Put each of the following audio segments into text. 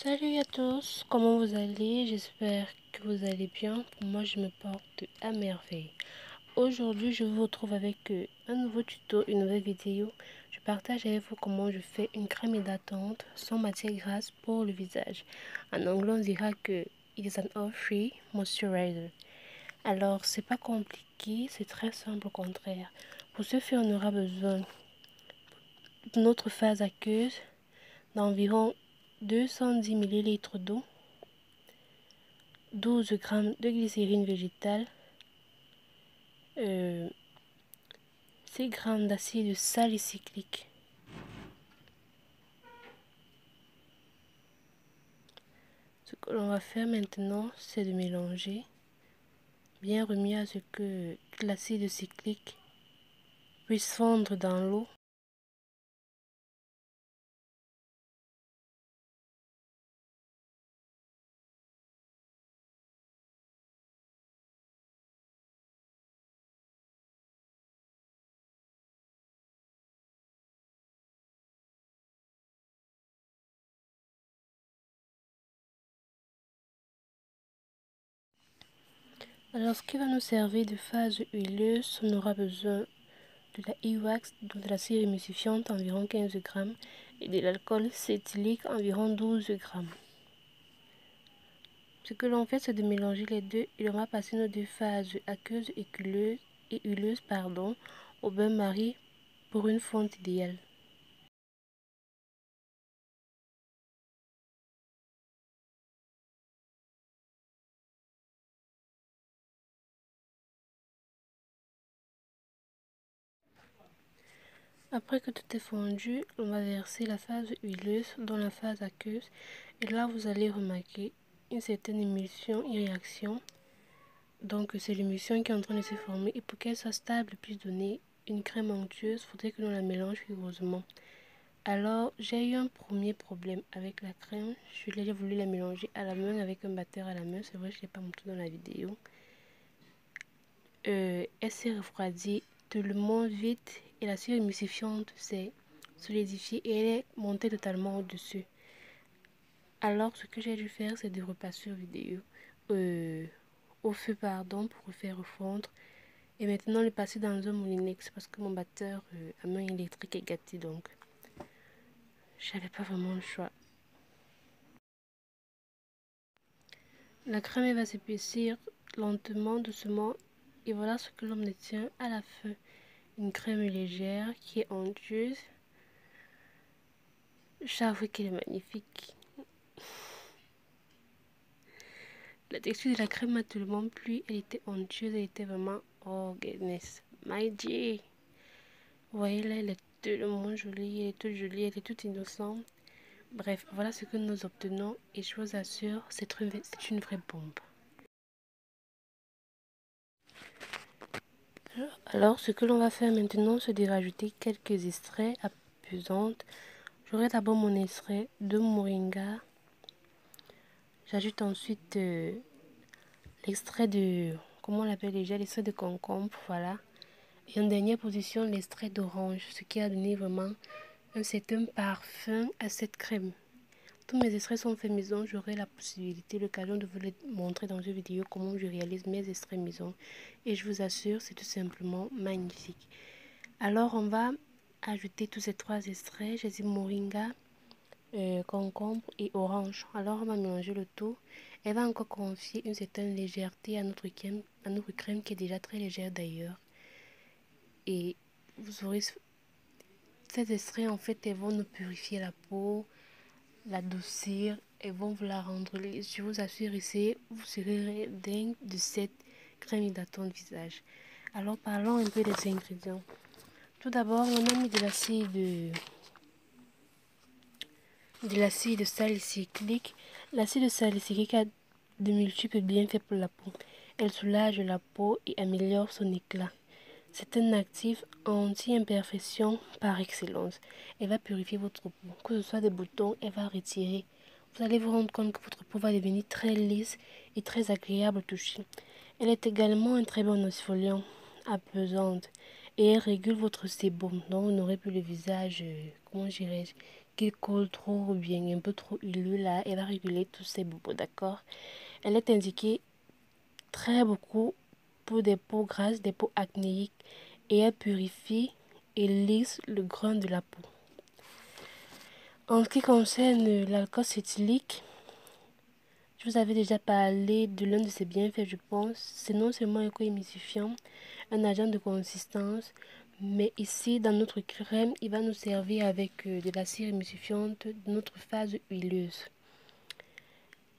Salut à tous, comment vous allez? J'espère que vous allez bien. Pour moi, je me porte à merveille. Aujourd'hui, je vous retrouve avec un nouveau tuto, une nouvelle vidéo. Je partage avec vous comment je fais une crème hydratante sans matière grasse pour le visage. En anglais, on dira que it is an oil-free moisturizer. Alors, c'est pas compliqué, c'est très simple au contraire. Pour ce faire, on aura besoin de notre phase aqueuse d'environ 210 ml d'eau, 12 g de glycérine végétale, 6 g d'acide salicylique. Ce que l'on va faire maintenant, c'est de mélanger, bien remis à ce que l'acide cyclique puisse fondre dans l'eau. Alors, ce qui va nous servir de phase huileuse, on aura besoin de la e-wax, de la cire émulsifiante environ 15 g et de l'alcool cétylique environ 12 g. Ce que l'on fait, c'est de mélanger les deux et on va passer nos deux phases aqueuses et huileuses au bain-marie pour une fonte idéale. Après que tout est fondu, on va verser la phase huileuse dans la phase aqueuse et là vous allez remarquer une certaine émulsion et réaction. Donc c'est l'émulsion qui est en train de se former et pour qu'elle soit stable et puisse donner une crème onctueuse, il faudrait que l'on la mélange rigoureusement. Alors j'ai eu un premier problème avec la crème, j'ai voulu la mélanger à la main avec un batteur à la main, c'est vrai je ne l'ai pas montré dans la vidéo. Elle s'est refroidie tellement vite et la cire émulsifiante s'est solidifiée et elle est montée totalement au-dessus. Alors ce que j'ai dû faire, c'est de repasser au feu pour faire refondre et maintenant le passer dans un moulinex parce que mon batteur à main électrique est gâté, donc j'avais pas vraiment le choix. La crème va s'épaissir lentement, doucement et voilà ce que l'on obtient à la fin. Une crème légère qui est onctueuse. J'avoue qu'elle est magnifique. La texture de la crème m'a tellement plu. Elle était onctueuse, elle était vraiment oh goodness. My G. Vous voyez là, elle est tellement jolie, elle est toute jolie, elle est toute innocente. Bref, voilà ce que nous obtenons et je vous assure, c'est une vraie bombe. Alors, ce que l'on va faire maintenant, c'est de rajouter quelques extraits apaisantes. J'aurai d'abord mon extrait de moringa. J'ajoute ensuite l'extrait de, comment on l'appelle déjà, l'extrait de concombre, voilà. Et en dernière position, l'extrait d'orange, ce qui a donné vraiment un certain parfum à cette crème. Tous mes extraits sont faits maison, j'aurai la possibilité, l'occasion de vous les montrer dans une vidéo comment je réalise mes extraits maison. Et je vous assure, c'est tout simplement magnifique. Alors, on va ajouter tous ces trois extraits, j'ai dit moringa, concombre et orange. Alors, on va mélanger le tout. Elle va encore confier une certaine légèreté à notre crème qui est déjà très légère d'ailleurs. Et vous aurez ces extraits, en fait, elles vont nous purifier la peau, l'adoucir, elles vont vous la rendre lisse. Je vous assure ici, vous serez dingue de cette crème hydratante visage. Alors, parlons un peu des ingrédients. Tout d'abord, on a mis de l'acide salicylique. L'acide salicylique a de multiples bienfaits pour la peau. Elle soulage la peau et améliore son éclat. C'est un actif anti-imperfection par excellence. Elle va purifier votre peau. Que ce soit des boutons, elle va retirer. Vous allez vous rendre compte que votre peau va devenir très lisse et très agréable au toucher. Elle est également un très bon exfoliant, apaisante, et elle régule votre sébum. Donc vous n'aurez plus le visage, comment dirais-je, qu'il colle trop ou bien un peu trop huileux là, elle va réguler tous ces bobos, d'accord? Elle est indiquée très beaucoup pour des peaux grasses, des peaux acnéiques, et elle purifie et lisse le grain de la peau. En ce qui concerne l'alcool cétylique, je vous avais déjà parlé de l'un de ses bienfaits, je pense. C'est non seulement un co-émulsifiant, un agent de consistance, mais ici, dans notre crème, il va nous servir avec de la cire émulsifiante de notre phase huileuse.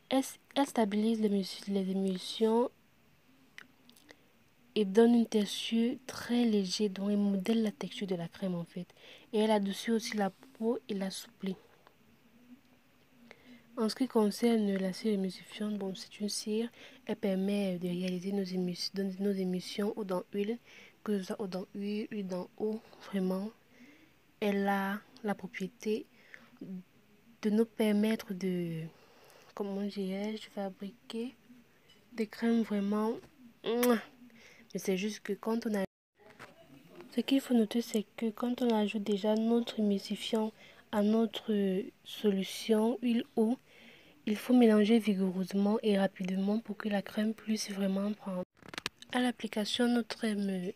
Elle stabilise les émulsions et donne une texture très légère, dont elle modèle la texture de la crème en fait. Et elle adoucit aussi la peau et l'assouplit. En ce qui concerne la cire émulsifiante, bon, c'est une cire, elle permet de réaliser nos émulsions eau dans huile, que ce soit eau dans huile, huile dans eau, vraiment. Elle a la propriété de nous permettre de, comment dirais-je, fabriquer des crèmes vraiment. Mais c'est juste que quand on a... Ce qu'il faut noter, c'est que quand on ajoute déjà notre émulsifiant à notre solution huile-eau, il faut mélanger vigoureusement et rapidement pour que la crème puisse vraiment prendre. À l'application, notre crème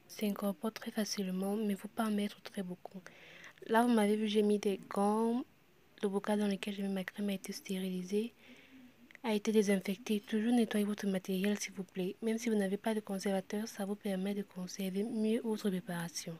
s'incorpore très facilement, mais il ne faut pas en mettre très beaucoup. Là, vous m'avez vu, j'ai mis des gants. Le bocal dans lequel j'ai mis ma crème a été stérilisé, a été désinfecté. Toujours nettoyez votre matériel, s'il vous plaît. Même si vous n'avez pas de conservateur, ça vous permet de conserver mieux votre préparation.